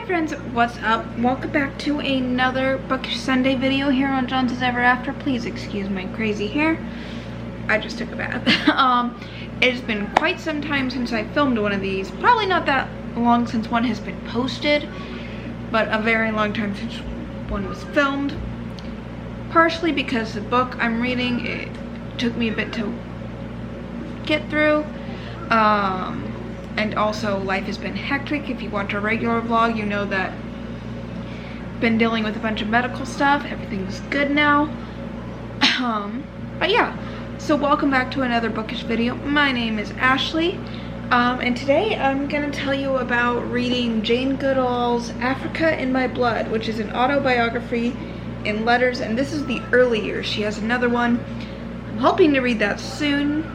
friends, what's up? Welcome back to another Bookish Sunday video here on John's Ever After. Please excuse my crazy hair. I just took a bath. It's been quite some time since I filmed one of these. Probably not that long since one has been posted, but a very long time since one was filmed. Partially because the book I'm reading, it took me a bit to get through. And also life has been hectic. If you watch a regular vlog, you know that I've been dealing with a bunch of medical stuff. Everything's good now. But yeah, so welcome back to another bookish video. My name is Ashley, and today I'm gonna tell you about reading Jane Goodall's Africa in My Blood, which is an autobiography in letters, and this is the early years. She has another one. I'm hoping to read that soon.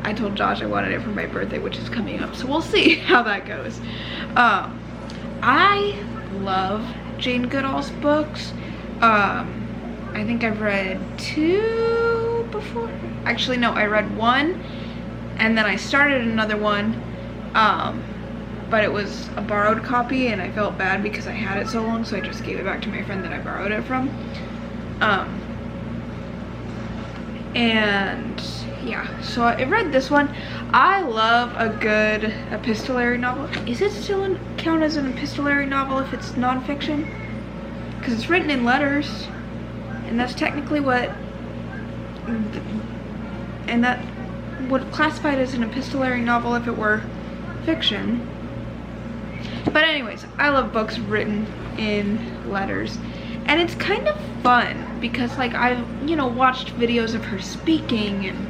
I told Josh I wanted it for my birthday, which is coming up, so we'll see how that goes. I love Jane Goodall's books. I think I've read 2 before. Actually, no, I read 1, and then I started another one, but it was a borrowed copy, and I felt bad because I had it so long, so I just gave it back to my friend that I borrowed it from. And yeah, so I read this one. I love a good epistolary novel. Is it still count as an epistolary novel if it's nonfiction? Because it's written in letters, and that's technically what, and that would classify it as an epistolary novel if it were fiction. But anyways, I love books written in letters. And it's kind of fun because, like, I've, watched videos of her speaking, and,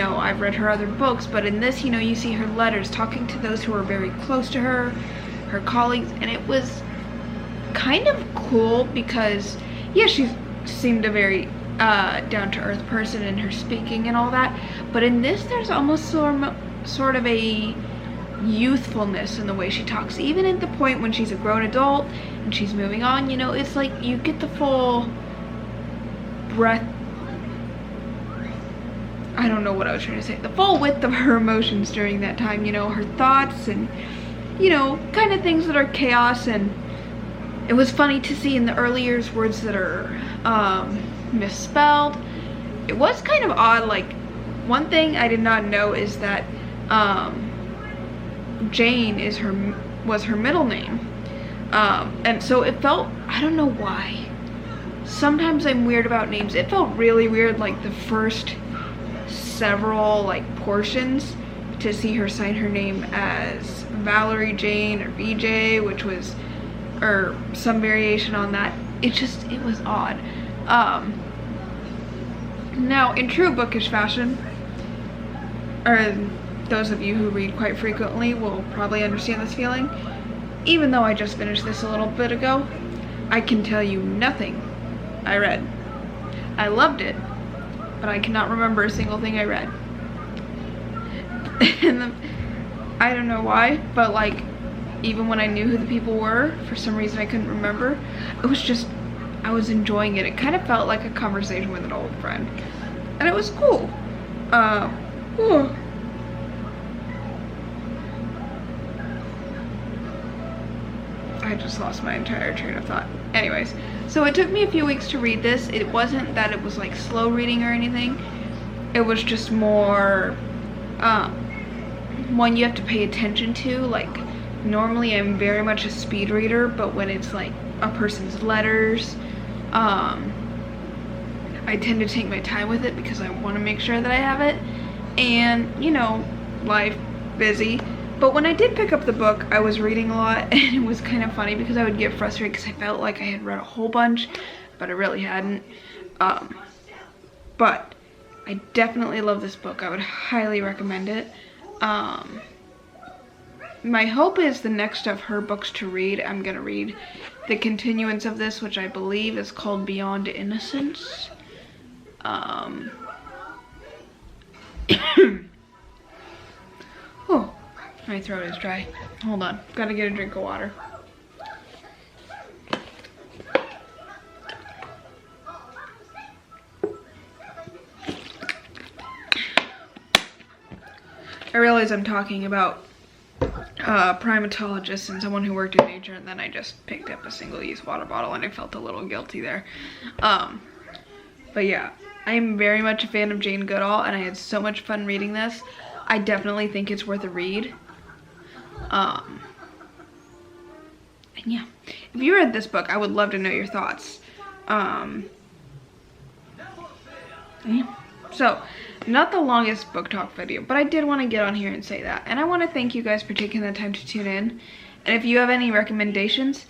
I've read her other books, but in this, you see her letters talking to those who are very close to her, her colleagues, and it was kind of cool because, yeah, she seemed a very down-to-earth person in her speaking and all that, but in this, there's almost sort of a youthfulness in the way she talks, even at the point when she's a grown adult and she's moving on. It's like you get the full breadth, I don't know what I was trying to say, the full width of her emotions during that time, her thoughts and kind of things that are chaos. And it was funny to see in the early years words that are misspelled. It was kind of odd. Like, one thing I did not know is that Jane was her middle name, and so it felt, I don't know why, sometimes I'm weird about names. It felt really weird, like the first several portions, to see her sign her name as Valerie Jane or VJ, which was, or some variation on that. It was odd. Now, in true bookish fashion, or those of you who read quite frequently will probably understand this feeling. Even though I just finished this a little bit ago, I can tell you nothing I read. I loved it, but I cannot remember a single thing I read. And I don't know why, but even when I knew who the people were, for some reason I couldn't remember. It was just, I was enjoying it. It kind of felt like a conversation with an old friend, and it was cool. I just lost my entire train of thought. Anyways, so it took me a few weeks to read this. It wasn't that it was slow reading or anything. It was just more one you have to pay attention to. Normally I'm very much a speed reader, but when it's a person's letters, I tend to take my time with it because I want to make sure that I have it. And life, busy. But when I did pick up the book, I was reading a lot, and it was kind of funny because I would get frustrated because I felt like I had read a whole bunch, but I really hadn't. But I definitely love this book. I would highly recommend it. My hope is the next of her books to read, I'm going to read the continuance of this, which I believe is called Beyond Innocence. Oh. My throat is dry. Hold on. Gotta get a drink of water. I realize I'm talking about primatologist and someone who worked in nature, and then I just picked up a single-use water bottle and I felt a little guilty there. But yeah, I am very much a fan of Jane Goodall, and I had so much fun reading this. I definitely think it's worth a read. And yeah, if you read this book, I would love to know your thoughts. Yeah. So, not the longest book talk video, but I did want to get on here and say that. And I want to thank you guys for taking the time to tune in. And if you have any recommendations,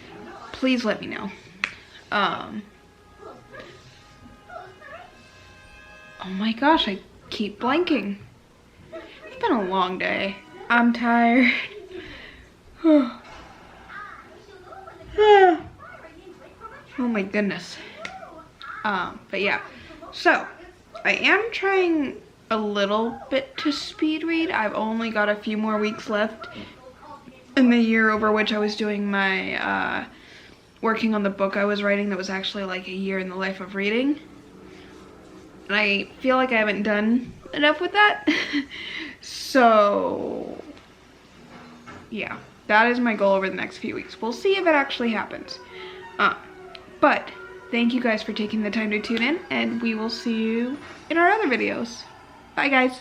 please let me know. Oh my gosh, I keep blanking. It's been a long day. I'm tired. Oh my goodness. But yeah, so I am trying a little bit to speed read. I've only got a few more weeks left in the year over which I was doing my working on the book I was writing that was actually like a year in the life of reading. And I feel like I haven't done enough with that. So yeah, that is my goal over the next few weeks. We'll see if it actually happens. But thank you guys for taking the time to tune in, and we will see you in our other videos. Bye guys.